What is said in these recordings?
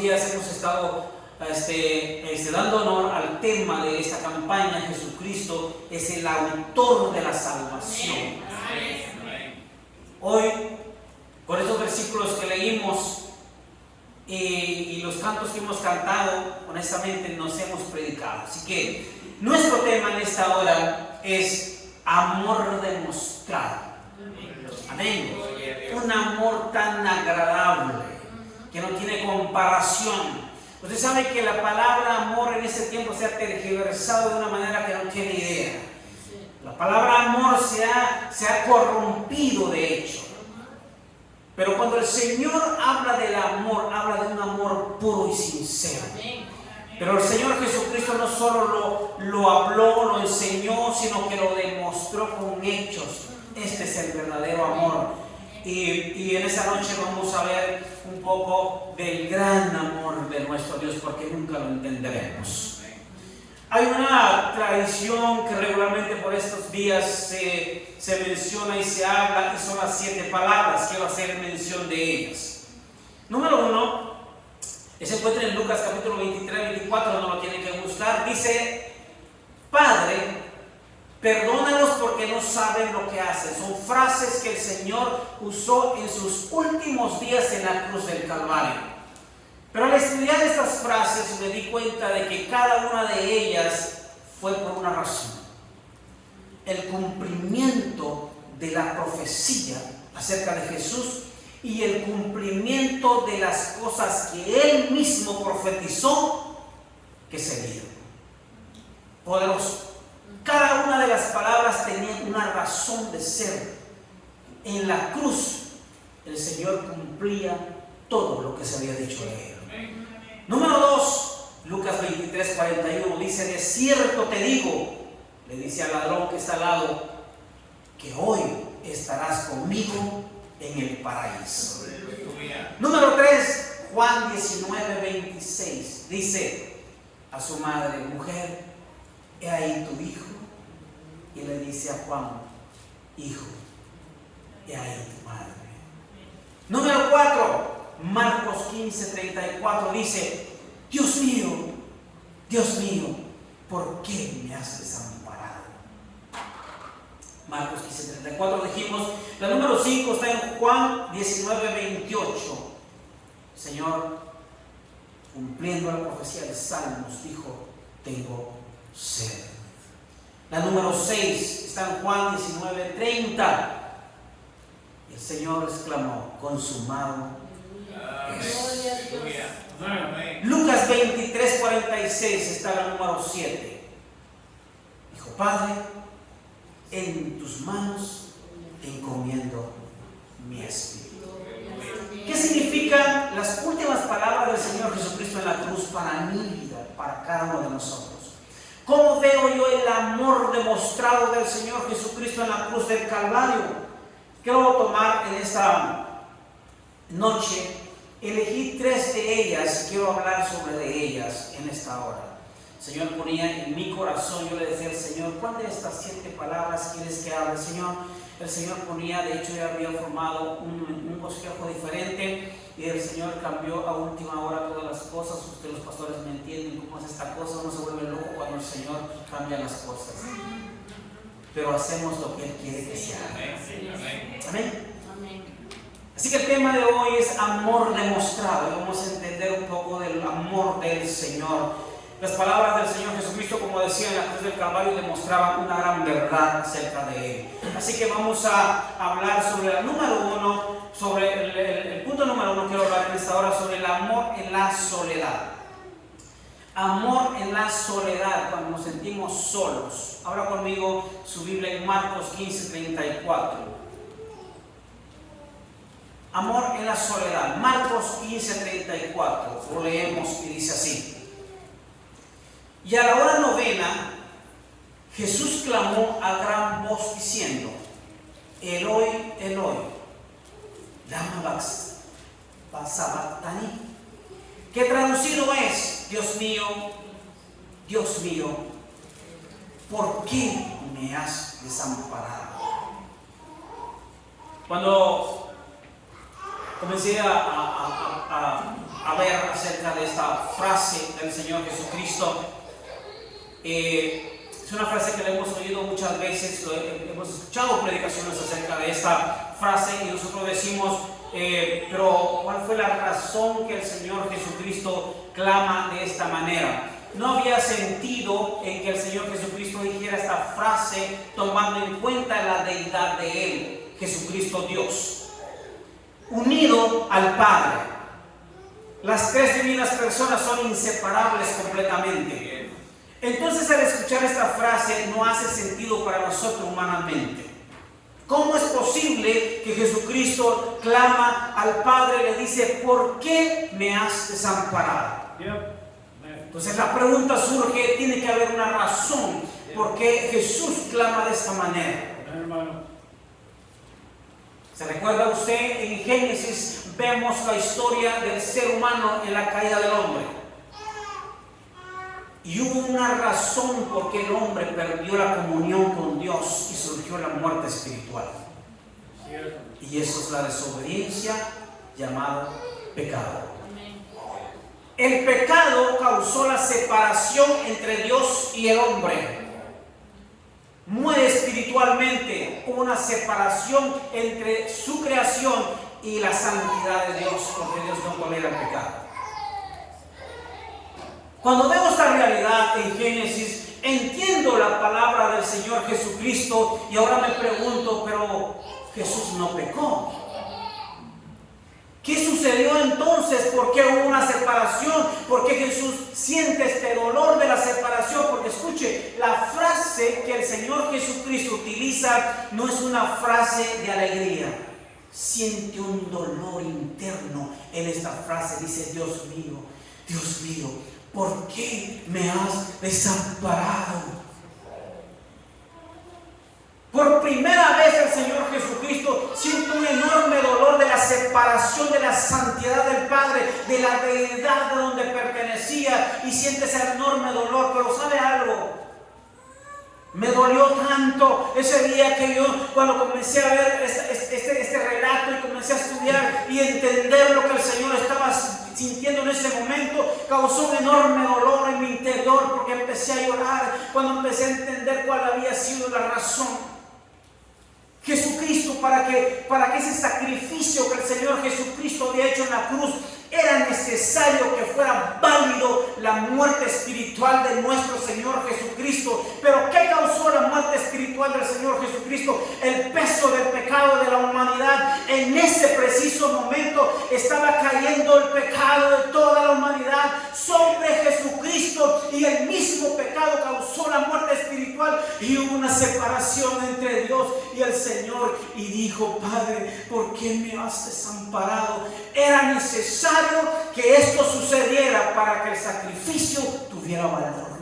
días hemos estado dando honor al tema de esta campaña. Jesucristo es el autor de la salvación. Hoy, con estos versículos que leímos y los cantos que hemos cantado, honestamente nos hemos predicado. Así que nuestro tema en esta hora es amor demostrado. Amén. Un amor tan agradable que no tiene comparación. Usted sabe que la palabra amor en este tiempo se ha tergiversado de una manera que no tiene idea. La palabra amor se ha corrompido, de hecho. Pero cuando el Señor habla del amor, habla de un amor puro y sincero. Pero el Señor Jesucristo no solo lo habló, lo enseñó, sino que lo demostró con hechos. Este es el verdadero amor. Y en esta noche vamos a ver un poco del gran amor de nuestro Dios, porque nunca lo entenderemos. Hay una tradición que regularmente por estos días se menciona y se habla, y son las 7 palabras. Quiero hacer mención de ellas. Número 1, se encuentra en Lucas capítulo 23, 24, no lo tienen que buscar. Dice: Padre, perdónalos porque no saben lo que hacen. Son frases que el Señor usó en sus últimos días en la cruz del Calvario. Pero al estudiar estas frases me di cuenta de que cada una de ellas fue por una razón: el cumplimiento de la profecía acerca de Jesús y el cumplimiento de las cosas que Él mismo profetizó que serían. Poderoso. Cada una de las palabras tenía una razón de ser. En la cruz el Señor cumplía todo lo que se había dicho de Él. Número 2, Lucas 23, 41 dice: de cierto te digo, le dice al ladrón que está al lado, que hoy estarás conmigo en el paraíso. Número 3, Juan 19, 26 dice a su madre: mujer, he ahí tu hijo. Y le dice a Juan: hijo, he ahí tu madre. Número 4, Marcos 15, 34 dice: Dios mío, ¿por qué me has desamparado? Marcos 15, 34 dijimos. La número 5 está en Juan 19, 28. Señor, cumpliendo la profecía de Salmos, dijo: tengo sed. La número 6 está en Juan 19, 30. Y el Señor exclamó: consumado es. Lucas 23, 46 está la número 7. Dijo: Padre, en tus manos encomiendo mi espíritu. ¿Qué significan las últimas palabras del Señor Jesucristo en la cruz para mi vida, para cada uno de nosotros? ¿Cómo veo yo el amor demostrado del Señor Jesucristo en la cruz del Calvario? Quiero tomar en esta noche, elegí 3 de ellas y quiero hablar sobre ellas en esta hora. El Señor ponía en mi corazón, yo le decía al Señor: ¿cuál de estas 7 palabras quieres que hable, Señor? El Señor ponía, de hecho ya había formado un bosquejo diferente, y el Señor cambió a última hora todas las cosas. Ustedes los pastores me entienden cómo es esta cosa. Uno se vuelve loco cuando el Señor cambia las cosas, pero hacemos lo que Él quiere que se haga. Amén. Así que el tema de hoy es amor demostrado, y vamos a entender un poco del amor del Señor. Las palabras del Señor Jesucristo, como decía en la cruz del Calvario, demostraban una gran verdad acerca de Él. Así que vamos a hablar sobre el número 1, sobre el punto número 1. Quiero hablar en esta hora sobre el amor en la soledad. Amor en la soledad, cuando nos sentimos solos. Abra conmigo su Biblia en Marcos 15, 34. Amor en la soledad. Marcos 15, 34. Lo leemos y dice así: y a la hora 9, Jesús clamó a gran voz diciendo: Eloi, Eloi, lama sabactani, que traducido es: Dios mío, ¿por qué me has desamparado? Cuando comencé a a ver acerca de esta frase del Señor Jesucristo. Es una frase que la hemos oído muchas veces, hemos escuchado predicaciones acerca de esta frase y nosotros decimos, pero ¿cuál fue la razón que el Señor Jesucristo clama de esta manera? No había sentido en que el Señor Jesucristo dijera esta frase tomando en cuenta la deidad de Él, Jesucristo Dios, unido al Padre. Las tres divinas personas son inseparables completamente. Entonces, al escuchar esta frase no hace sentido para nosotros humanamente. ¿Cómo es posible que Jesucristo clama al Padre y le dice, ¿por qué me has desamparado? Entonces la pregunta surge, tiene que haber una razón por qué Jesús clama de esta manera. ¿Se recuerda usted? En Génesis vemos la historia del ser humano en la caída del hombre. Y hubo una razón por qué el hombre perdió la comunión con Dios y surgió la muerte espiritual. Y eso es la desobediencia llamada pecado. El pecado causó la separación entre Dios y el hombre. Muere espiritualmente, una separación entre su creación y la santidad de Dios, porque Dios no tolera el pecado. Cuando veo esta realidad en Génesis, entiendo la palabra del Señor Jesucristo y ahora me pregunto, pero Jesús no pecó. ¿Qué sucedió entonces? ¿Por qué hubo una separación? ¿Por qué Jesús siente este dolor de la separación? Porque escuche, la frase que el Señor Jesucristo utiliza no es una frase de alegría. Siente un dolor interno en esta frase. Dice, Dios mío, ¿por qué me has desamparado? Por primera vez el Señor Jesucristo siente un enorme dolor de la separación de la santidad del Padre, de la deidad de donde pertenecía, y siente ese enorme dolor. Pero ¿sabe algo? Me dolió tanto ese día que yo, cuando comencé a ver este relato y comencé a estudiar y entender lo que el Señor estaba sintiendo en ese momento, causó un enorme dolor en mi interior, porque empecé a llorar cuando empecé a entender cuál había sido la razón. Jesucristo, para que ese sacrificio que el Señor Jesucristo había hecho en la cruz, era necesario que fuera válido la muerte espiritual de nuestro Señor Jesucristo. Pero ¿qué causó la muerte espiritual del Señor Jesucristo? El peso del pecado de la humanidad. En ese preciso momento estaba cayendo el pecado de toda la humanidad sobre Jesucristo, y el mismo pecado causó la muerte espiritual, y hubo una separación entre Dios y el Señor. Y dijo, Padre, ¿por qué me has desamparado? Era necesario que esto sucediera para que el sacrificio tuviera valor.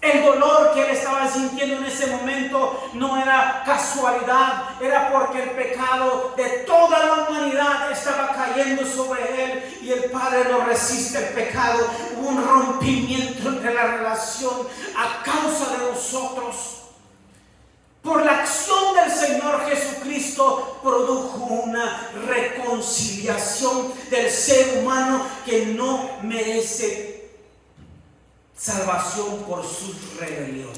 El dolor que él estaba sintiendo en ese momento no era casualidad, era porque el pecado de toda la humanidad estaba cayendo sobre él, y el Padre no resiste el pecado. Hubo un rompimiento entre la relación a causa de nosotros. Por la acción del Señor Jesucristo produjo una reconciliación del ser humano que no merece salvación por su rebelión.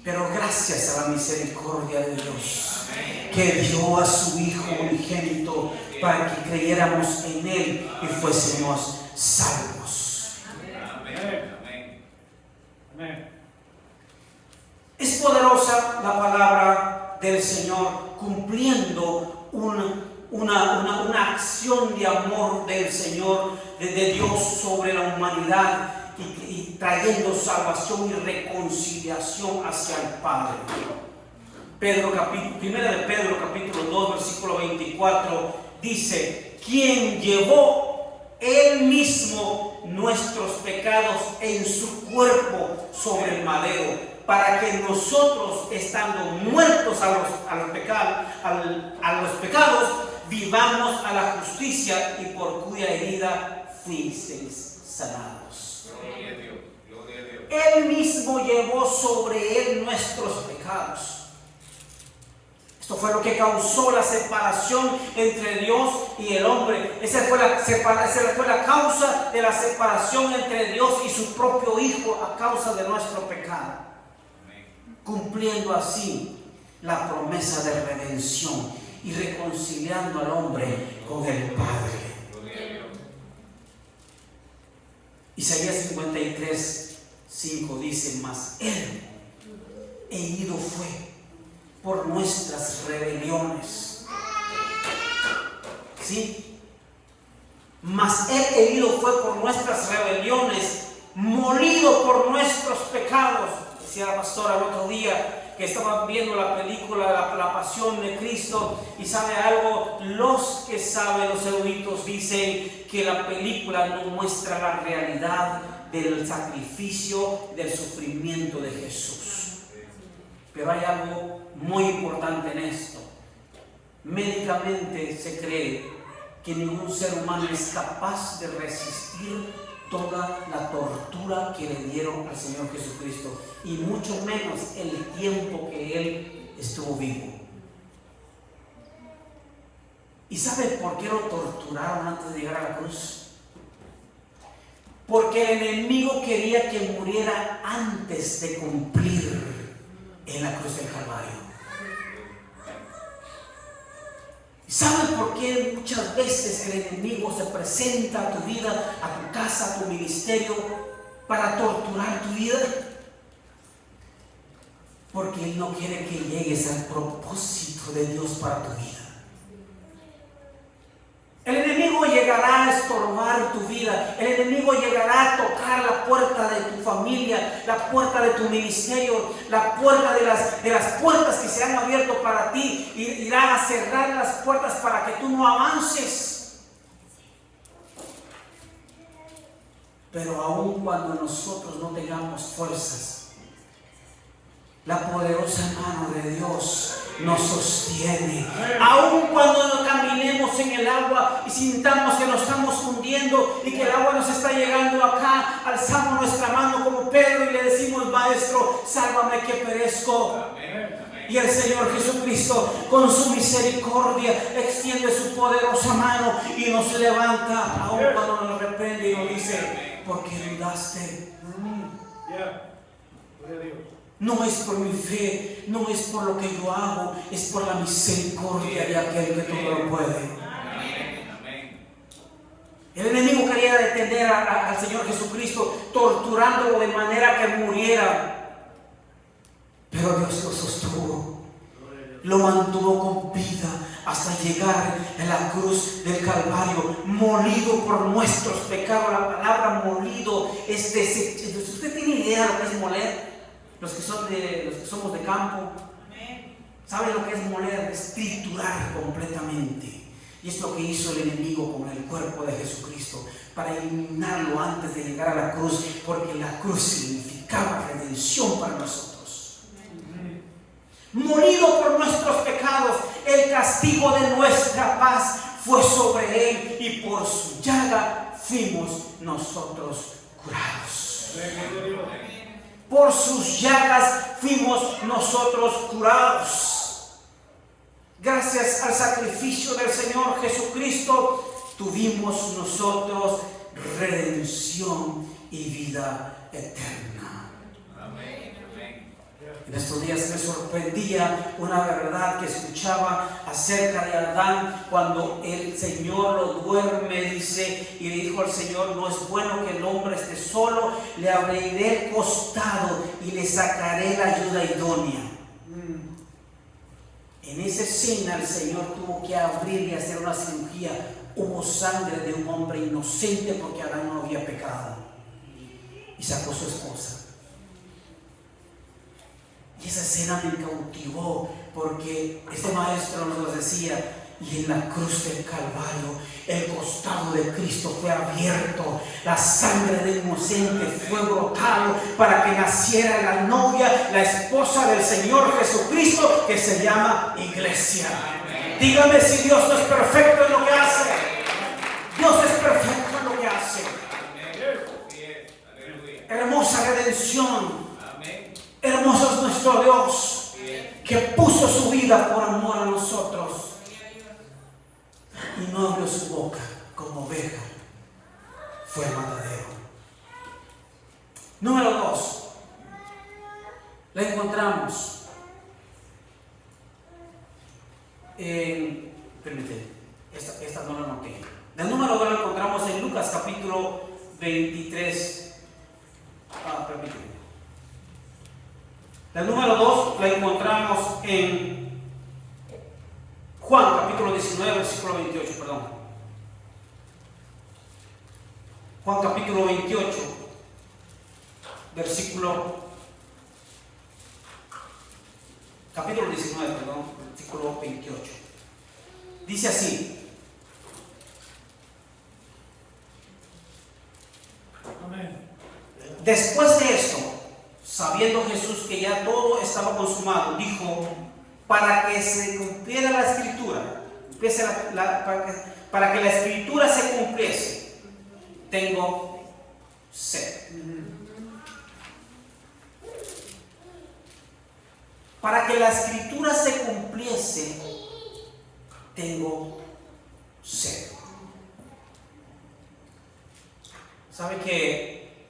Pero gracias a la misericordia de Dios, que dio a su Hijo unigénito para que creyéramos en Él y fuésemos salvos. Amén. Amén. Es poderosa la palabra del Señor, cumpliendo una acción de amor del Señor, de Dios sobre la humanidad, y trayendo salvación y reconciliación hacia el Padre. Primera de Pedro capítulo 2 versículo 24 dice, quien llevó Él mismo nuestros pecados en su cuerpo sobre el madero, para que nosotros, estando muertos a los pecados, vivamos a la justicia, y por cuya herida fuisteis sanados. Gloria a Dios. Gloria a Dios. Él mismo llevó sobre Él nuestros pecados. Esto fue lo que causó la separación entre Dios y el hombre. Esa fue la causa de la separación entre Dios y su propio Hijo a causa de nuestro pecado. Cumpliendo así la promesa de redención y reconciliando al hombre con el Padre. Isaías 53:5 dice: mas Él herido fue por nuestras rebeliones. ¿Sí? Mas Él herido fue por nuestras rebeliones, molido por nuestros pecados. Decía la pastora el otro día que estaba viendo la película La Pasión de Cristo, y sabe algo, los que saben, los eruditos dicen que la película no muestra la realidad del sacrificio, del sufrimiento de Jesús. Pero hay algo muy importante en esto. Médicamente se cree que ningún ser humano es capaz de resistir toda la tortura que le dieron al Señor Jesucristo, y mucho menos el tiempo que Él estuvo vivo. ¿Y sabe por qué lo torturaron antes de llegar a la cruz? Porque el enemigo quería que muriera antes de cumplir en la cruz del Calvario. ¿Sabe por qué muchas veces el enemigo se presenta a tu vida, a tu casa, a tu ministerio, para torturar tu vida? Porque Él no quiere que llegues al propósito de Dios para tu vida. El enemigo llegará a estorbar tu vida. El enemigo llegará a tocar la puerta de tu familia, la puerta de tu ministerio, la puerta de las puertas que se han abierto para ti. Irá a cerrar las puertas para que tú no avances. Pero aun cuando nosotros no tengamos fuerzas, la poderosa mano de Dios nos sostiene. Aun cuando no caminemos en el agua y sintamos que nos estamos hundiendo y que el agua nos está llegando acá, alzamos nuestra mano como Pedro y le decimos: Maestro, sálvame que perezco. Y el Señor Jesucristo, con su misericordia, extiende su poderosa mano y nos levanta, aun cuando nos reprende y nos dice: ¿por qué dudaste? No es por mi fe, no es por lo que yo hago, es por la misericordia de aquel que todo lo puede. El enemigo quería detener al Señor Jesucristo, torturándolo de manera que muriera. Pero Dios lo sostuvo, lo mantuvo con vida hasta llegar a la cruz del Calvario, molido por nuestros pecados. La palabra molido es deshecho. ¿Usted tiene idea de lo que es moler? Los que somos de campo, ¿saben lo que es moler? Es triturar completamente. Y es lo que hizo el enemigo con el cuerpo de Jesucristo, para eliminarlo antes de llegar a la cruz, porque la cruz significaba redención para nosotros. Molido por nuestros pecados, el castigo de nuestra paz fue sobre Él, y por su llaga fuimos nosotros curados. Por sus llagas fuimos nosotros curados. Gracias al sacrificio del Señor Jesucristo, tuvimos nosotros redención y vida eterna. Amén. En estos días me sorprendía una verdad que escuchaba acerca de Adán, cuando el Señor lo duerme, dice, y le dijo al Señor: no es bueno que el hombre esté solo, le abriré el costado y le sacaré la ayuda idónea. En esa escena el Señor tuvo que abrir y hacer una cirugía. Hubo sangre de un hombre inocente, porque Adán no había pecado, y sacó su esposa. Y esa escena me cautivó, porque este maestro nos decía: y en la cruz del Calvario el costado de Cristo fue abierto, la sangre de inocente fue brotado para que naciera la novia, la esposa del Señor Jesucristo, que se llama iglesia. Dígame si Dios no es perfecto en lo que hace. Dios es perfecto en lo que hace. Hermosa redención. Hermoso es nuestro Dios, que puso su vida por amor a boca como oveja fue el matadero. Número 2. La encontramos en, permíteme, esta no la noté. La número 2 la encontramos en Lucas capítulo 23. Permíteme. La número 2 la encontramos en Juan capítulo 19, versículo 28, perdón. Juan capítulo 28, capítulo 19, perdón, versículo 28. Dice así. Amén. Después de esto, sabiendo Jesús que ya todo estaba consumado, dijo, para que se cumpliera la escritura, para que la escritura se cumpliese, tengo sed. Para que la escritura se cumpliese, tengo sed. ¿Sabe que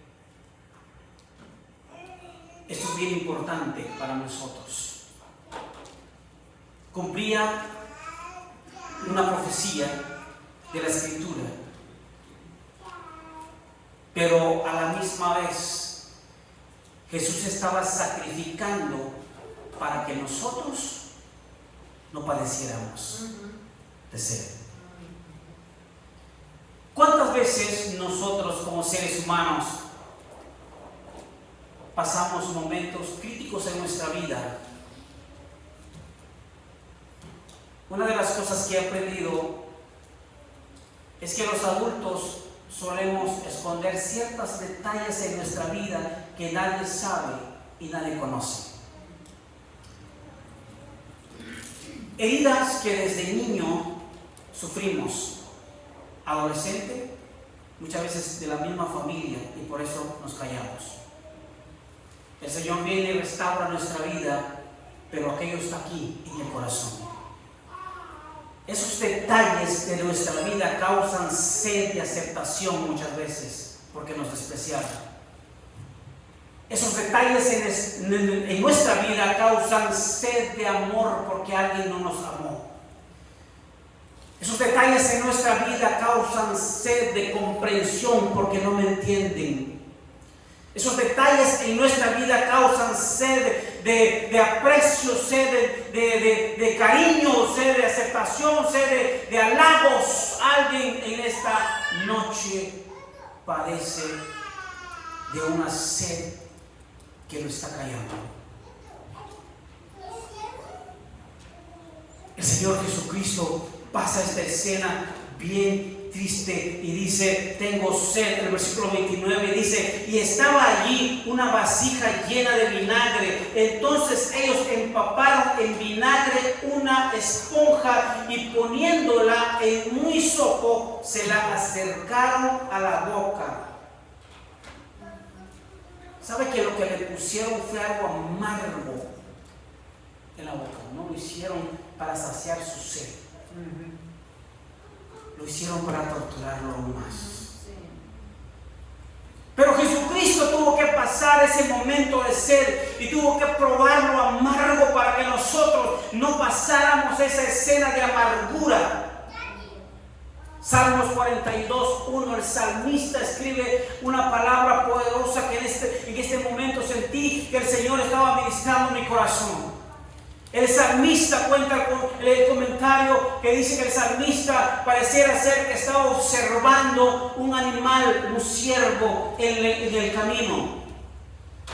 esto es bien importante para nosotros? Cumplía una profecía de la escritura, pero a la misma vez Jesús estaba sacrificando para que nosotros no padeciéramos de sed. ¿Cuántas veces nosotros como seres humanos pasamos momentos críticos en nuestra vida? Una de las cosas que he aprendido es que los adultos solemos esconder ciertos detalles en nuestra vida que nadie sabe y nadie conoce. Heridas que desde niño sufrimos, adolescente, muchas veces de la misma familia, y por eso nos callamos. El Señor viene y restaura nuestra vida, pero aquello está aquí en el corazón. Esos detalles de nuestra vida causan sed de aceptación muchas veces, porque nos despreciaron. Esos detalles en nuestra vida causan sed de amor porque alguien no nos amó. Esos detalles en nuestra vida causan sed de comprensión porque no me entienden. Esos detalles en nuestra vida causan sed de aprecio, sed de cariño, sed de aceptación, sed de halagos. Alguien en esta noche padece de una sed que lo está callando. El Señor Jesucristo pasa esta escena bien triste y dice, tengo sed. El versículo 29 dice, y estaba allí una vasija llena de vinagre. Entonces ellos empaparon en vinagre una esponja y poniéndola en un hisopo se la acercaron a la boca. ¿Sabe que lo que le pusieron fue algo amargo en la boca? No lo hicieron para saciar su sed. Lo hicieron para torturarlo aún más. Pero Jesucristo tuvo que pasar ese momento de sed y tuvo que probar lo amargo para que nosotros no pasáramos esa escena de amargura. Salmos 42:1, el salmista escribe una palabra poderosa que en este momento sentí que el Señor estaba ministrando mi corazón. El salmista cuenta con el comentario que dice que el salmista pareciera ser que estaba observando un animal, un ciervo en el camino.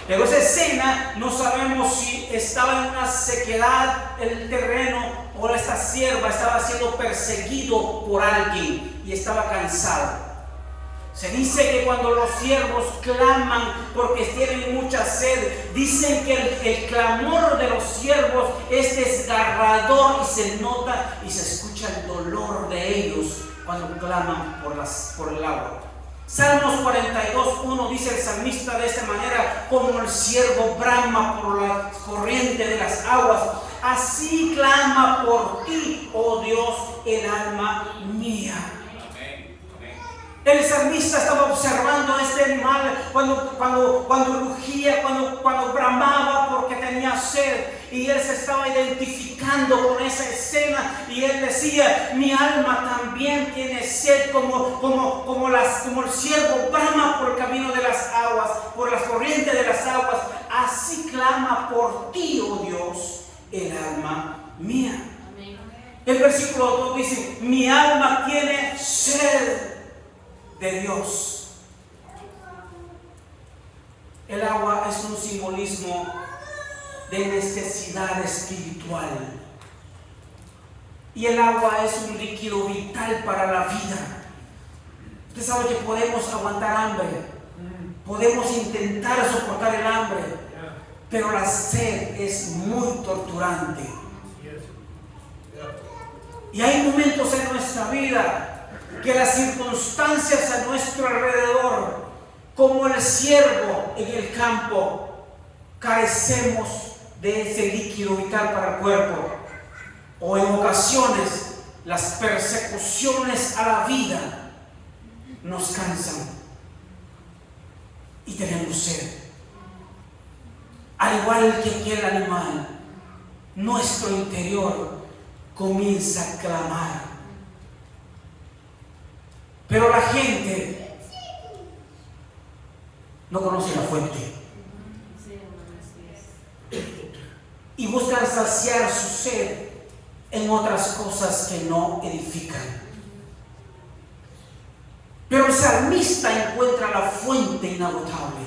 Pero esa escena no sabemos si estaba en una sequedad el terreno o esta sierva estaba siendo perseguido por alguien y estaba cansado. Se dice que cuando los siervos claman porque tienen mucha sed, dicen que el clamor de los siervos es desgarrador y se nota y se escucha el dolor de ellos cuando claman por el agua. Salmos 42:1 dice el salmista de esta manera: como el siervo brama por la corriente de las aguas, así clama por ti, oh Dios, el alma mía. El salmista estaba observando a este animal cuando rugía, cuando bramaba porque tenía sed. Y él se estaba identificando con esa escena. Y él decía: mi alma también tiene sed como el ciervo brama por el camino de las aguas, por las corrientes de las aguas. Así clama por ti, oh Dios, el alma mía. Amén. El versículo 2 dice: mi alma tiene sed de Dios. El agua es un simbolismo de necesidad espiritual. Y el agua es un líquido vital para la vida. Usted sabe que podemos aguantar hambre, podemos intentar soportar el hambre, pero la sed es muy torturante. Y hay momentos en nuestra vida que las circunstancias a nuestro alrededor, como el ciervo en el campo, carecemos de ese líquido vital para el cuerpo. O en ocasiones las persecuciones a la vida nos cansan y tenemos sed. Al igual que aquel animal, nuestro interior comienza a clamar. Pero la gente no conoce la fuente y buscan saciar su sed en otras cosas que no edifican. Pero el salmista encuentra la fuente inagotable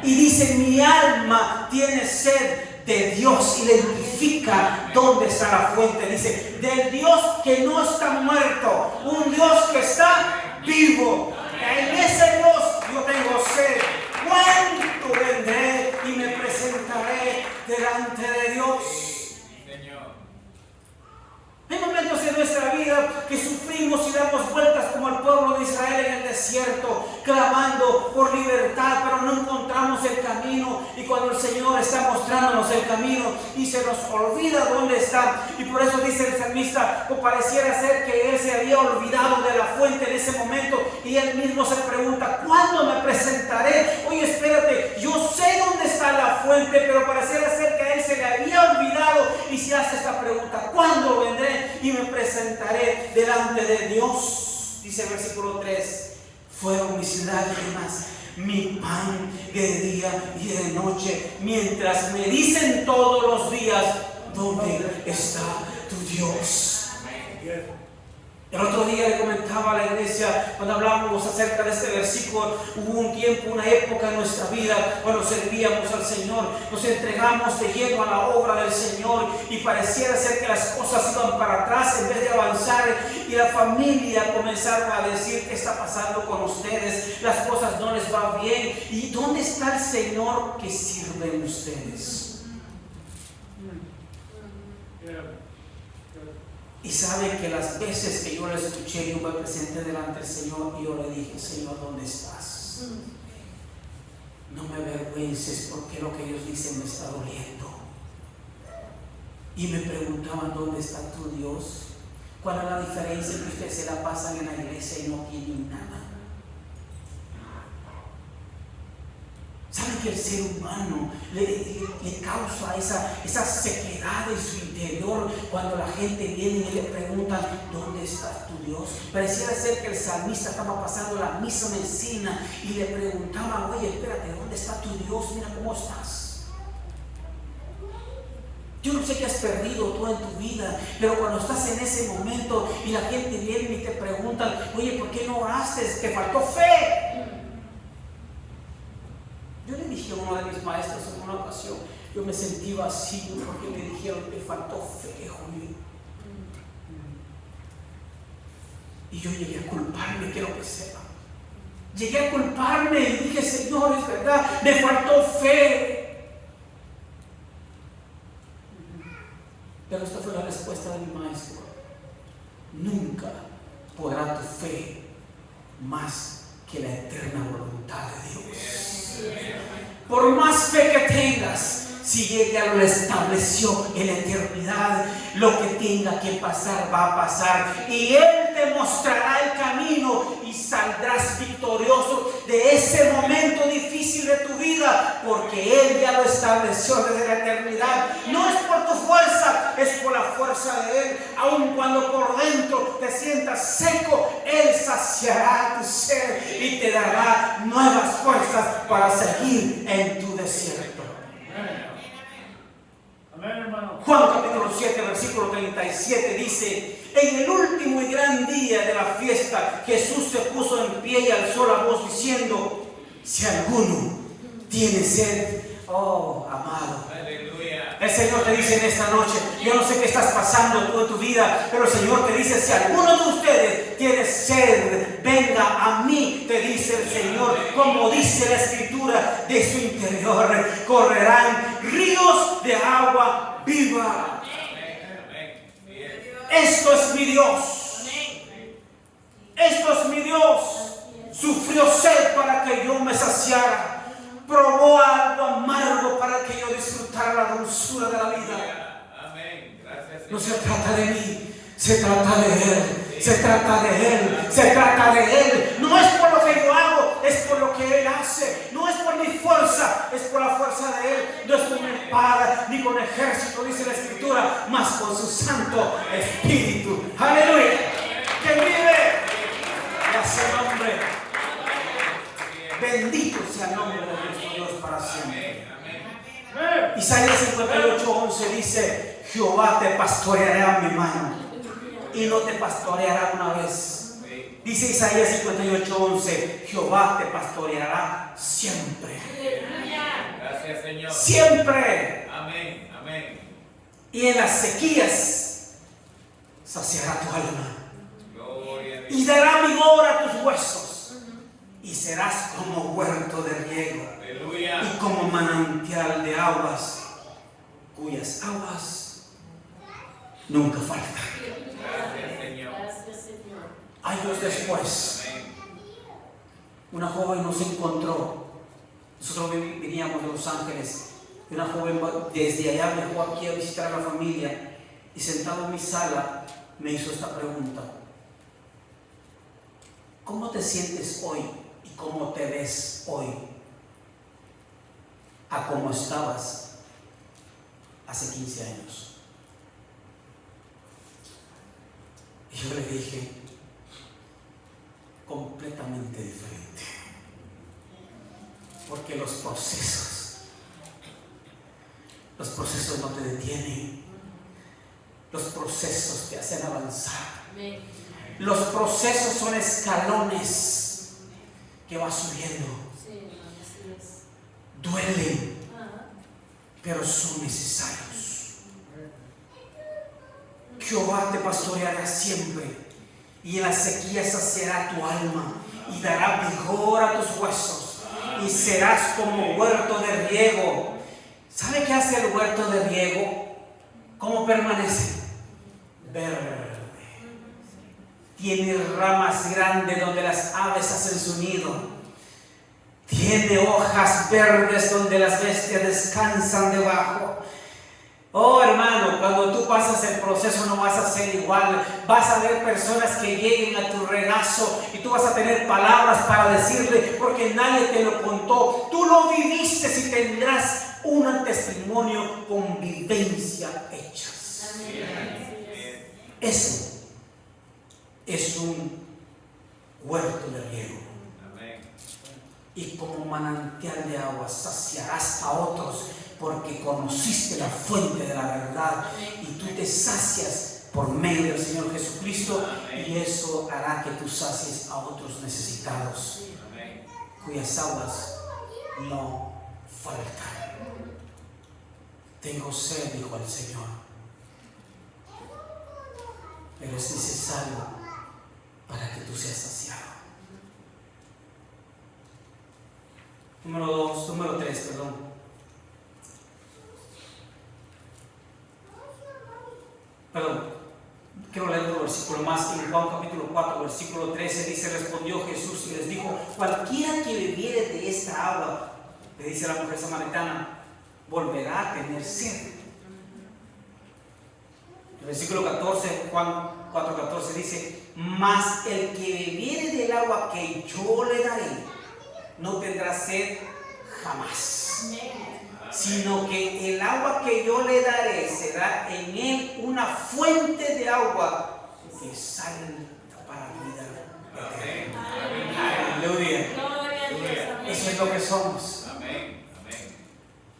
y dice: mi alma tiene sed de Dios, y le identifica dónde está la fuente. Dice: del Dios que no está muerto, un Dios que está vivo. En ese Dios yo tengo sed. ¿Cuándo vendré y me presentaré delante de Dios? Hay momentos en nuestra vida que sufrimos y damos vueltas como el pueblo de Israel en el desierto, clamando por libertad, pero no encontramos el camino. Y cuando el Señor está mostrándonos el camino y se nos olvida dónde está. Y por eso dice el salmista, o pareciera ser que él se había olvidado de la fuente en ese momento, y él mismo se pregunta: ¿cuándo me presentaré? Oye, espérate, yo sé dónde está la fuente, pero pareciera ser que a él se le había olvidado, y se hace esta pregunta: ¿cuándo vendré y me presentaré delante de Dios? Dice el versículo 3: fueron mis lágrimas, mi pan de día y de noche, mientras me dicen todos los días: ¿dónde está tu Dios? El otro día le comentaba a la iglesia, cuando hablábamos acerca de este versículo, hubo un tiempo, una época en nuestra vida cuando servíamos al Señor, nos entregamos de lleno a la obra del Señor, y pareciera ser que las cosas iban para atrás en vez de avanzar, y la familia comenzaron a decir: ¿qué está pasando con ustedes? Las cosas no les va bien. ¿Y dónde está el Señor que sirven ustedes? Y saben que las veces que yo le escuché, yo me presenté delante del Señor y yo le dije: Señor, ¿dónde estás? No me avergüences, porque lo que ellos dicen me está doliendo. Y me preguntaban: ¿dónde está tu Dios? ¿Cuál es la diferencia? Que ustedes se la pasan en la iglesia y no tienen nada. ¿Saben que el ser humano le causa esa sequedad en su interior cuando la gente viene y le pregunta: ¿dónde está tu Dios? Pareciera ser que el salmista estaba pasando la misma escena y le preguntaban: oye, espérate, ¿dónde está tu Dios? Mira cómo estás. Yo no sé qué has perdido tú en tu vida, pero cuando estás en ese momento y la gente viene y te preguntan: oye, ¿por qué no oraste? ¿Te faltó fe? Yo le dije a uno de mis maestros en una ocasión, yo me sentí vacío porque me dijeron: te faltó fe, Julio. Y yo llegué a culparme, quiero que sepa. Llegué a culparme y dije: Señor, es verdad, me faltó fe. Pero esta fue la respuesta de mi maestro: nunca podrá tu fe más que la eterna voluntad de Dios. Por más fe que tengas, si ella lo estableció en la eternidad, lo que tenga que pasar va a pasar, y Él te mostrará el camino y saldrás de ese momento difícil de tu vida, porque Él ya lo estableció desde la eternidad. No es por tu fuerza, es por la fuerza de Él. Aun cuando por dentro te sientas seco, Él saciará tu sed y te dará nuevas fuerzas para seguir en tu desierto. Juan capítulo 7, versículo 37 dice: en el último y gran día de la fiesta, Jesús se puso en pie y alzó la voz diciendo: si alguno tiene sed, oh amado. Aleluya. El Señor te dice en esta noche, yo no sé qué estás pasando tú en tu vida, pero el Señor te dice: si alguno de ustedes tiene sed, venga a mí, te dice el Señor. Como dice la Escritura, de su interior correrán ríos de agua viva. Esto es mi Dios. Esto es mi Dios. Sufrió sed para que yo me saciara. Probó algo amargo para que yo disfrutara la dulzura de la vida. No se trata de mí, se trata de Él. Se trata de Él, se trata de Él. No es por lo que yo hago, es por lo que Él hace. No es por mi fuerza, es por la fuerza de Él. No es con espada ni con ejército, dice la Escritura, mas con su Santo Espíritu. Aleluya. Que vive y hace nombre. Bendito sea el nombre de nuestro Dios para siempre. Isaías 58:11 dice: Jehová te pastoreará mi mano y no te pastoreará una vez. Dice Isaías 58:11: Jehová te pastoreará siempre. Gracias, Señor. Siempre. Amén, amén. Y en las sequías saciará tu alma. Y dará vigor a tus huesos. Y serás como huerto de riego. Aleluya. Y como manantial de aguas, cuyas aguas nunca faltan. Gracias, Señor. Años después, una joven nos encontró. Nosotros veníamos de Los Ángeles. Y una joven desde allá viajó aquí a visitar a la familia. Y sentado en mi sala me hizo esta pregunta: ¿cómo te sientes hoy y cómo te ves hoy a cómo estabas hace 15 años? Y yo le dije: completamente diferente. Porque los procesos no te detienen. Los procesos te hacen avanzar. Los procesos son escalones que vas subiendo. Duelen, pero son necesarios. Jehová te pastoreará siempre, y en la sequía saciará tu alma y dará vigor a tus huesos, y serás como huerto de riego. ¿Sabe qué hace el huerto de riego? ¿Cómo permanece? Verde. Tiene ramas grandes donde las aves hacen su nido. Tiene hojas verdes donde las bestias descansan debajo. Oh hermano, cuando tú pasas el proceso no vas a ser igual. Vas a ver personas que lleguen a tu regazo y tú vas a tener palabras para decirle, porque nadie te lo contó. Tú lo viviste y tendrás un testimonio con vivencia hechas. Eso es un huerto de riego. Y como manantial de agua saciarás a otros, porque conociste la fuente de la verdad. Y tú te sacias por medio del Señor Jesucristo. Y eso hará que tú sacies a otros necesitados, cuyas aguas no faltan. Tengo sed, dijo el Señor, pero es necesario para que tú seas saciado. Número 3, perdón. Quiero leer otro versículo más. En Juan capítulo 4, versículo 13 dice: respondió Jesús y les dijo: cualquiera que bebiere de esta agua, le dice la mujer samaritana, volverá a tener sed. El versículo 14, Juan 4:14 dice: mas el que bebiere del agua que yo le daré, no tendrá sed jamás, sino que el agua que yo le daré será en él una fuente de agua que sale para vida eterna. Aleluya. Eso es lo que somos.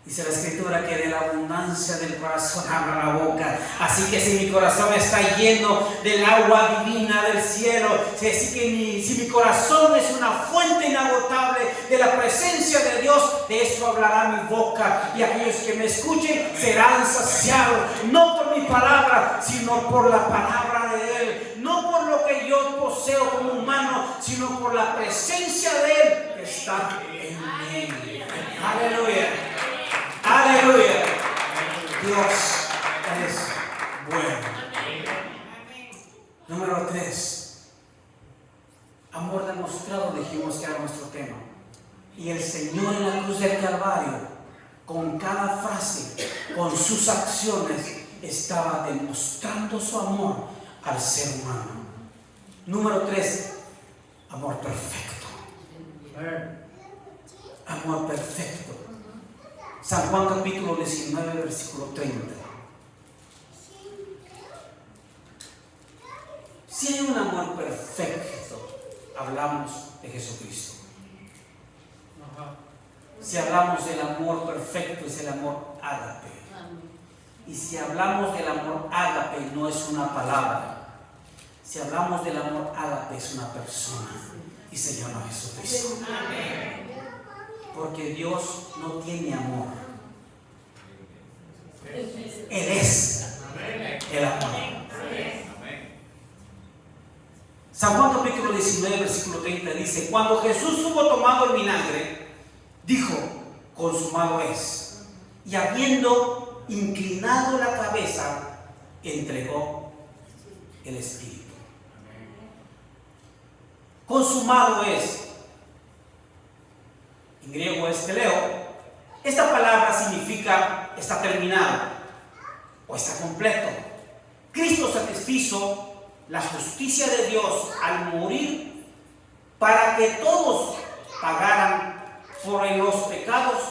Dice la Escritura que de la abundancia del corazón habla la boca. Así que si mi corazón está lleno del agua divina del cielo, así que si mi corazón es una fuente inagotable de la presencia de Dios, de eso hablará mi boca. Y aquellos que me escuchen serán saciados, no por mi palabra, sino por la palabra de Él. No por lo que yo poseo como humano, sino por la presencia de Él que está en mí. Aleluya. Aleluya. Dios es bueno. Número 3. Amor demostrado, dijimos que era nuestro tema. Y el Señor en la cruz del Calvario, con cada frase, con sus acciones, estaba demostrando su amor al ser humano. Número 3. Amor perfecto. Amor perfecto. San Juan capítulo 19, versículo 30. Si hay un amor perfecto, hablamos de Jesucristo. Si hablamos del amor perfecto, es el amor ágape. Y si hablamos del amor ágape, no es una palabra. Si hablamos del amor ágape, es una persona. Y se llama Jesucristo. Porque Dios no tiene amor. Él es el amor. San Juan capítulo 19, versículo 30 dice: cuando Jesús hubo tomado el vinagre, dijo: consumado es. Y habiendo inclinado la cabeza, entregó el Espíritu. Consumado es. En griego es teleo. Esta palabra significa está terminado o está completo. Cristo satisfizo la justicia de Dios al morir para que todos pagaran por los pecados,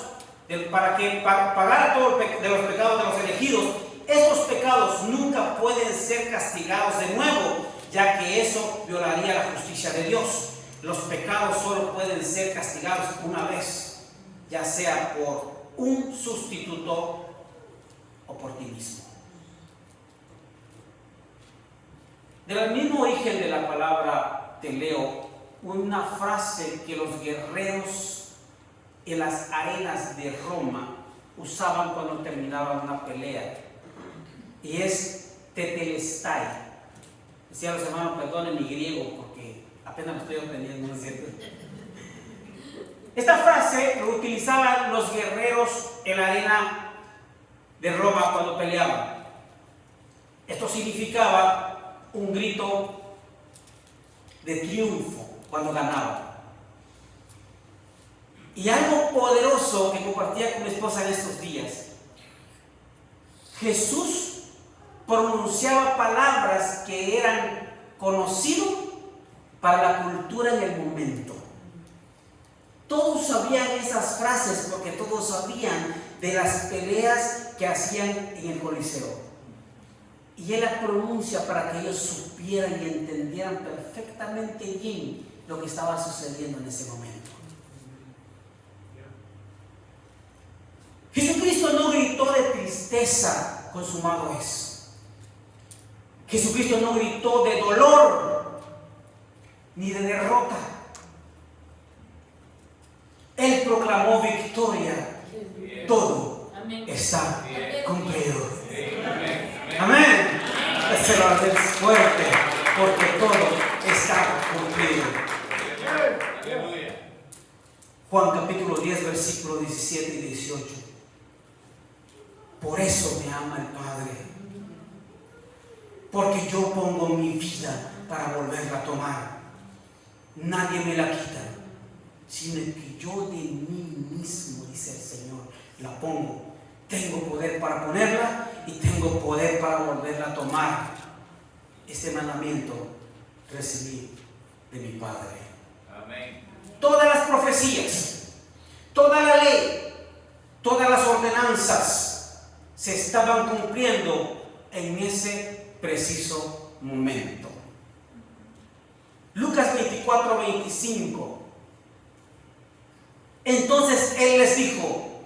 pagara todo de los pecados de los elegidos. Estos pecados nunca pueden ser castigados de nuevo, ya que eso violaría la justicia de Dios. Los pecados solo pueden ser castigados una vez, ya sea por un sustituto o por ti mismo. Del mismo origen de la palabra te leo una frase que los guerreros en las arenas de Roma usaban cuando terminaban una pelea, y es tetelestai. Decía los hermanos, perdonen mi griego porque apenas me estoy aprendiendo, ¿no es cierto? Esta frase lo utilizaban los guerreros en la arena de Roma cuando peleaban. Esto significaba un grito de triunfo cuando ganaban. Y algo poderoso que compartía con mi esposa en estos días: Jesús pronunciaba palabras que eran conocidas para la cultura en el momento. Todos sabían esas frases porque todos sabían de las peleas que hacían en el Coliseo. Y Él las pronuncia para que ellos supieran y entendieran perfectamente bien lo que estaba sucediendo en ese momento. Jesucristo no gritó de tristeza: consumado es. Jesucristo no gritó de dolor ni de derrota. Él proclamó victoria. Todo está cumplido. Amén. Se lo hace fuerte, porque todo está cumplido. Juan capítulo 10, versículos 17 y 18. Por eso me ama el Padre, porque yo pongo mi vida para volverla a tomar. Nadie me la quita, sino que yo de mí mismo, dice el Señor, la pongo. Tengo poder para ponerla y tengo poder para volverla a tomar. Este mandamiento recibí de mi Padre. Amén. todas las profecías, toda la ley, todas las ordenanzas se estaban cumpliendo en ese preciso momento. Lucas 24:25. Entonces él les dijo: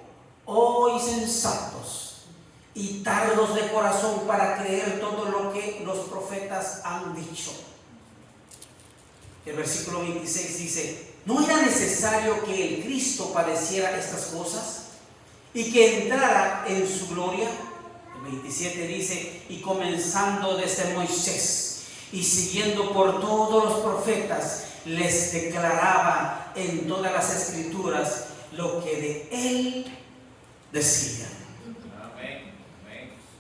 oh insensatos y tardos de corazón para creer todo lo que los profetas han dicho. El versículo 26 dice: ¿no era necesario que el Cristo padeciera estas cosas y que entrara en su gloria? El 27 dice: y comenzando desde Moisés y siguiendo por todos los profetas, les declaraba en todas las escrituras lo que de él decían.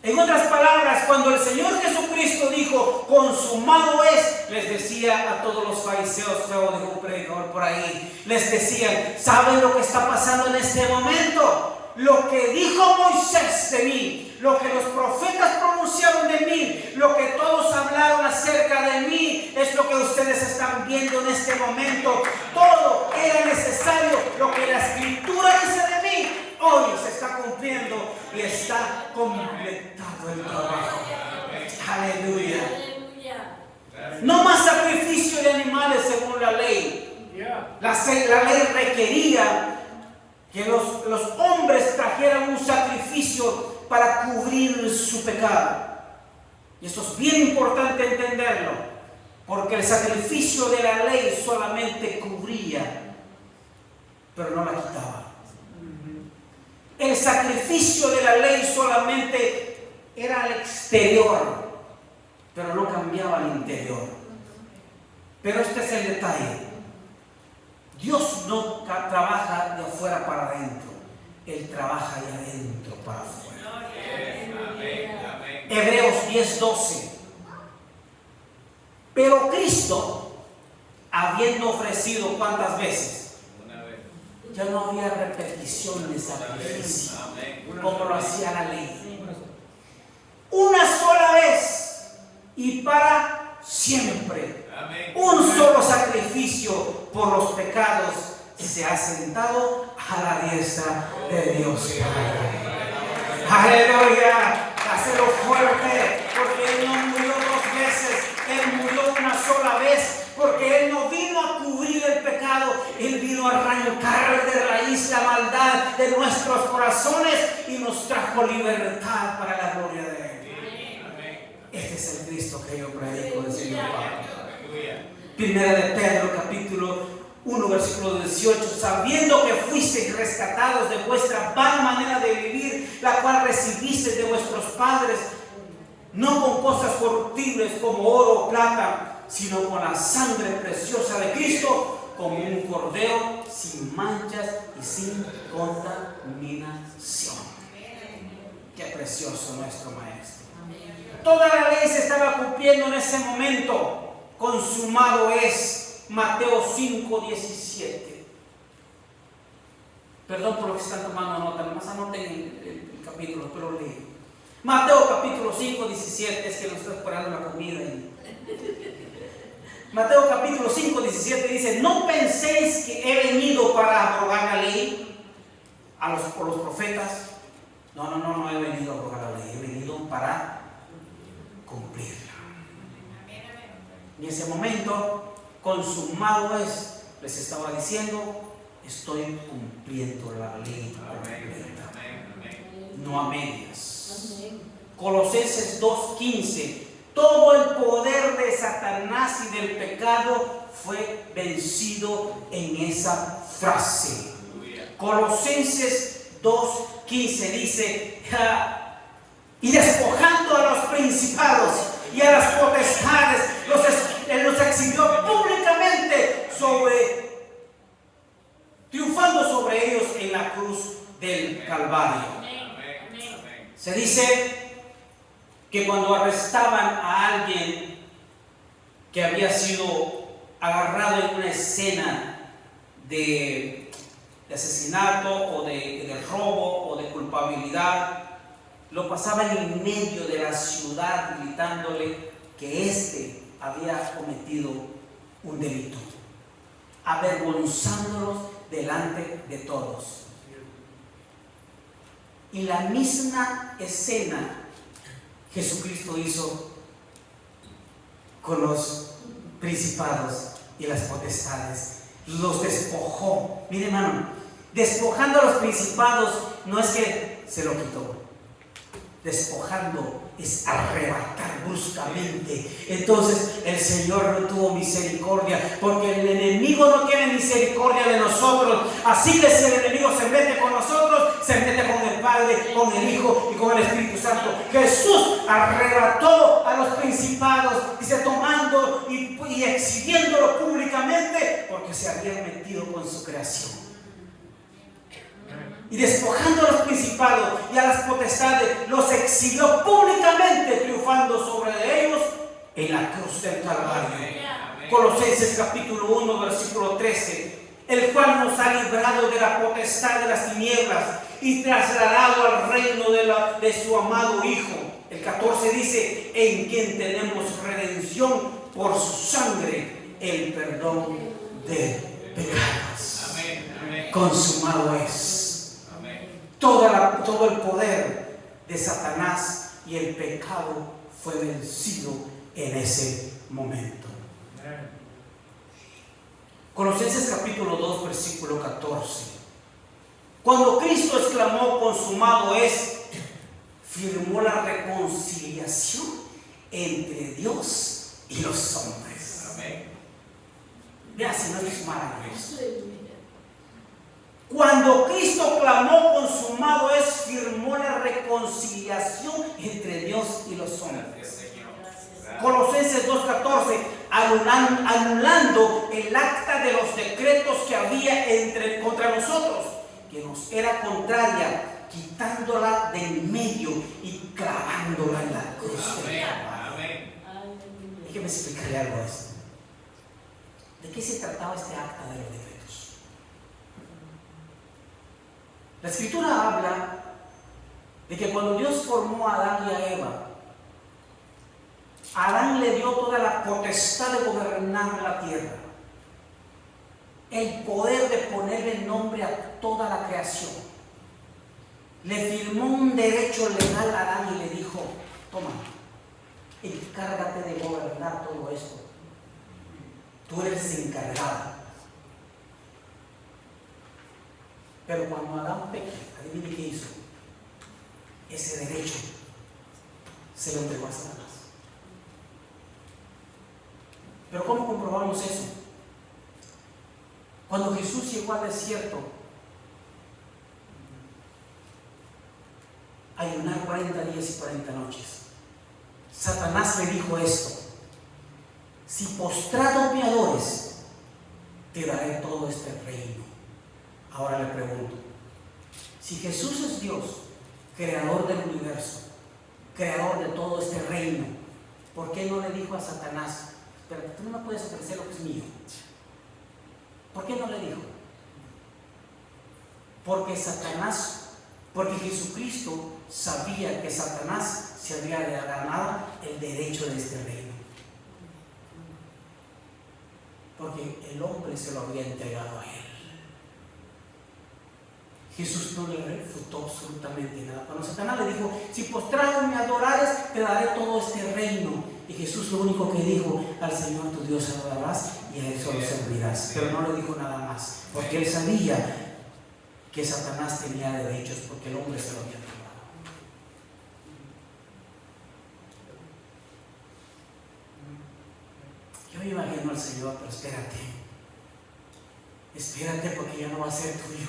En otras palabras, cuando el Señor Jesucristo dijo: consumado es, les decía a todos los fariseos, feo de un predicador por ahí, les decían: ¿saben lo que está pasando en este momento? Lo que dijo Moisés de mí, lo que los profetas pronunciaron de mí, lo que todos hablaron acerca de mí, es lo que ustedes están viendo en este momento. Todo era necesario. Lo que la Escritura dice de mí, hoy se está cumpliendo y está completado el trabajo. Aleluya. No más sacrificio de animales según la ley. La ley requería que los hombres trajeran un sacrificio para cubrir su pecado. Y esto es bien importante entenderlo, porque el sacrificio de la ley solamente cubría, pero no la quitaba. El sacrificio de la ley solamente era al exterior, pero no cambiaba al interior. Pero este es el detalle. Dios no trabaja de afuera para adentro, Él trabaja de adentro para afuera. Hebreos 10:12. Pero Cristo, habiendo ofrecido, ¿cuántas veces? Una vez. Ya no había repetición de sacrificio como lo hacía la ley. Una sola vez y para siempre. Un solo sacrificio por los pecados se ha sentado a la diestra de Dios Padre. Aleluya. Hacelo fuerte, porque Él no murió dos veces, Él murió una sola vez, porque Él no vino a cubrir el pecado, Él vino a arrancar de raíz la maldad de nuestros corazones y nos trajo libertad para la gloria de Él. Este es el Cristo que yo predico, el Señor Padre. Primera de Pedro, capítulo 1, versículo 18: sabiendo que fuisteis rescatados de vuestra vana manera de vivir, la cual recibisteis de vuestros padres, no con cosas corruptibles como oro o plata, sino con la sangre preciosa de Cristo, como un cordero sin manchas y sin contaminación. Qué precioso nuestro Maestro. Toda la ley se estaba cumpliendo en ese momento. Consumado es. Mateo 5:17. Perdón por lo que están tomando nota, nomás anoten el capítulo, pero leen. Mateo capítulo 5:17, es que nos está esperando la comida. Mateo capítulo 5:17 dice: no penséis que he venido para abrogar la ley por los profetas. No he venido a abrogar la ley, he venido para cumplirla. En ese momento, consumado es, les estaba diciendo: estoy cumpliendo la ley completa, no a medias. Colosenses 2:15: todo el poder de Satanás y del pecado fue vencido en esa frase. Colosenses 2:15 dice: y despojando a los principados y a las potestades, los exhibió públicamente, triunfando sobre ellos en la cruz del Calvario. Se dice que cuando arrestaban a alguien que había sido agarrado en una escena de asesinato o de robo o de culpabilidad, lo pasaban en medio de la ciudad gritándole que éste había cometido un delito. avergonzándolos delante de todos. Y la misma escena Jesucristo hizo con los principados y las potestades. Los despojó. Mire, hermano, despojando a los principados no es que se lo quitó. Despojando es arrebatar bruscamente. Entonces el Señor no tuvo misericordia, porque el enemigo no tiene misericordia de nosotros. Así que si el enemigo se mete con nosotros, se mete con el Padre, con el Hijo y con el Espíritu Santo. Jesús arrebató a los principados, dice, tomando y exhibiéndolo públicamente, porque se habían metido con su creación. Y despojando a los principados y a las potestades, los exhibió públicamente, triunfando sobre ellos en la cruz del Calvario. Colosenses capítulo 1, versículo 13. El cual nos ha librado de la potestad de las tinieblas y trasladado al reino de su amado Hijo. El 14 dice, en quien tenemos redención por su sangre, el perdón de pecados. Consumado es. Todo el poder de Satanás y el pecado fue vencido en ese momento. Colosenses capítulo 2, versículo 14. Cuando Cristo exclamó, consumado es, firmó la reconciliación entre Dios y los hombres. Vea si no es maravilloso. Cuando Cristo clamó, consumado es, firmó la reconciliación entre Dios y los hombres. Colosenses 2:14, anulando el acta de los decretos que había contra nosotros, que nos era contraria, quitándola de en medio y clavándola en la cruz del Calvario. Déjeme explicarle algo a esto. ¿De qué se trataba este acta de los decretos? La Escritura habla de que cuando Dios formó a Adán y a Eva, Adán le dio toda la potestad de gobernar la tierra, el poder de ponerle nombre a toda la creación. Le firmó un derecho legal a Adán y le dijo, toma, encárgate de gobernar todo esto. Tú eres encargado. Pero cuando Adán peca, adivine qué hizo. Ese derecho se lo entregó a Satanás. Pero ¿cómo comprobamos eso? Cuando Jesús llegó al desierto, a ayunar 40 días y 40 noches, Satanás le dijo esto: si postrado me adores, te daré todo este reino. Ahora le pregunto, si Jesús es Dios, creador del universo, creador de todo este reino, ¿por qué no le dijo a Satanás, espérate, tú no me puedes ofrecer lo que es mío? ¿Por qué no le dijo? Porque Jesucristo sabía que Satanás se había ganado el derecho de este reino. Porque el hombre se lo había entregado a él. Jesús no le refutó absolutamente nada. Cuando Satanás le dijo, si postrado me adorares, te daré todo este reino. Y Jesús lo único que dijo, al Señor tu Dios adorarás y a Él solo servirás. Pero no le dijo nada más, porque Él sabía que Satanás tenía derechos, porque el hombre se lo había entregado. Yo me imagino al Señor, pero espérate porque ya no va a ser tuyo.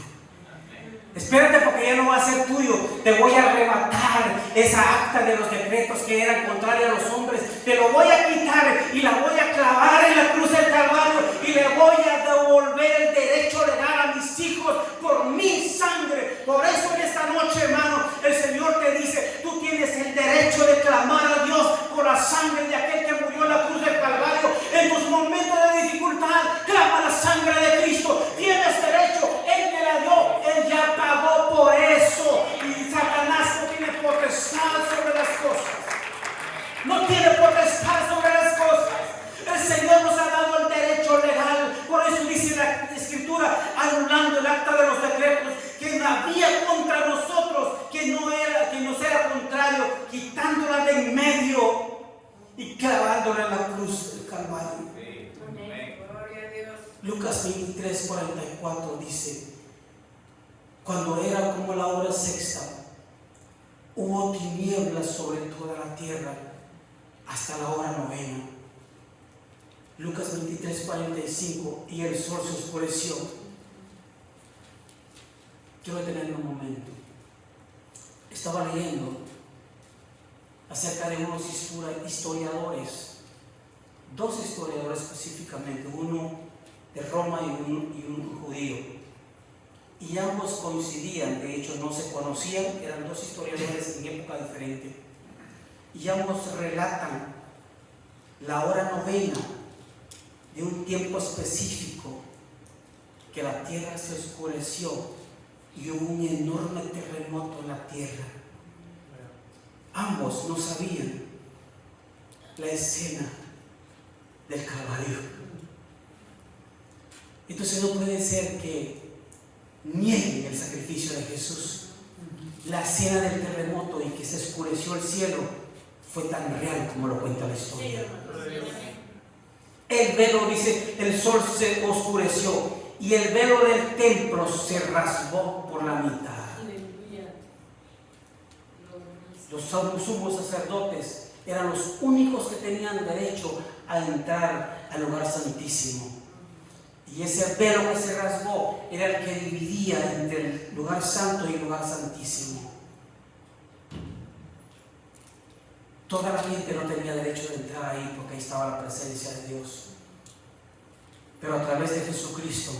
Espérate porque ya no va a ser tuyo. Te voy a arrebatar esa acta de los decretos que eran contrarios a los hombres. Te lo voy a quitar y la voy a clavar en la cruz del Calvario y le voy a devolver el derecho legal a mis hijos por mi sangre. Por eso en esta noche, hermano, el Señor te dice, tú tienes el derecho de clamar a Dios por la sangre de aquel que murió en la cruz del Calvario. En tus momentos de dificultad, clama la sangre de Cristo. Tienes derecho. Él te la dio. Él ya pagó por eso. Y Satanás no tiene potestad sobre las cosas. No tiene potestad sobre las cosas. El Señor nos ha dado el derecho legal. Por Lucas 23:44 dice: cuando era como la hora sexta, hubo tinieblas sobre toda la tierra hasta la hora novena. Lucas 23:45, y el sol se oscureció. Quiero detenerme un momento. Estaba leyendo acerca de unos historiadores, dos historiadores específicamente, uno de Roma y un judío, y ambos coincidían, de hecho no se conocían, eran dos historiadores en época diferente, y ambos relatan la hora novena de un tiempo específico, que la tierra se oscureció y hubo un enorme terremoto en la tierra. Ambos no sabían la escena del Calvario. Entonces no puede ser que nieguen el sacrificio de Jesús. La escena del terremoto y que se oscureció el cielo fue tan real como lo cuenta la historia. El velo, dice, el sol se oscureció y el velo del templo se rasgó por la mitad. Los sumos sacerdotes eran los únicos que tenían derecho a entrar al lugar santísimo. Y ese velo que se rasgó era el que dividía entre el lugar santo y el lugar santísimo. Toda la gente no tenía derecho de entrar ahí porque ahí estaba la presencia de Dios. Pero a través de Jesucristo,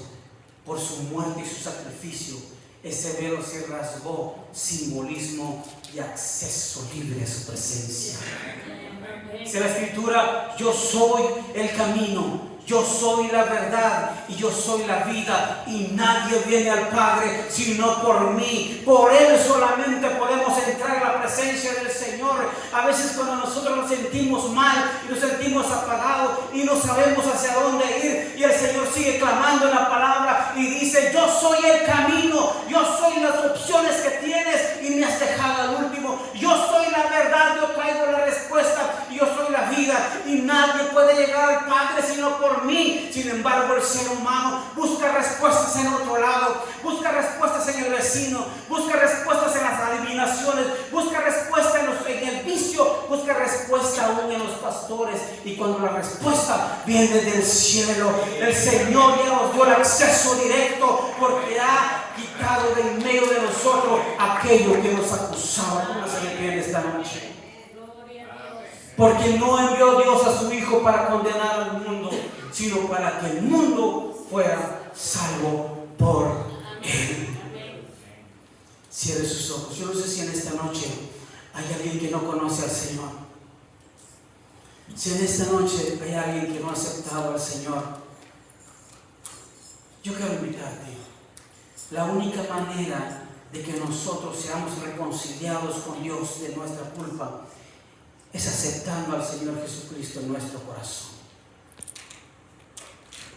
por su muerte y su sacrificio, ese velo se rasgó, simbolismo de acceso libre a su presencia. Dice la Escritura: yo soy el camino, yo soy la verdad y yo soy la vida, y nadie viene al Padre sino por mí. Por Él solamente podemos entrar a la presencia del Señor. A veces cuando nosotros nos sentimos mal y nos sentimos apagados y no sabemos hacia dónde ir, y el Señor sigue clamando en la palabra y dice: yo soy el camino, yo soy las opciones que tienes y me has dejado al último, yo soy la verdad, yo traigo la respuesta, yo soy la vida, y nadie puede llegar al Padre sino por mí. Sin embargo, el ser humano busca respuestas en otro lado, busca respuestas en el vecino, busca respuestas en las adivinaciones, busca respuestas en el vicio, busca respuesta aún en los pastores. Y cuando la respuesta viene del cielo, el Señor ya nos dio el acceso directo, porque ha quitado de en medio de nosotros aquello que nos acusaba. ¿Cómo se le cree esta noche? Porque no envió Dios a su Hijo para condenar al mundo, sino para que el mundo fuera salvo por Él. Cierre sus ojos. Yo no sé si en esta noche hay alguien que no conoce al Señor. Si en esta noche hay alguien que no ha aceptado al Señor, yo quiero invitarte. La única manera de que nosotros seamos reconciliados con Dios de nuestra culpa es aceptando al Señor Jesucristo en nuestro corazón.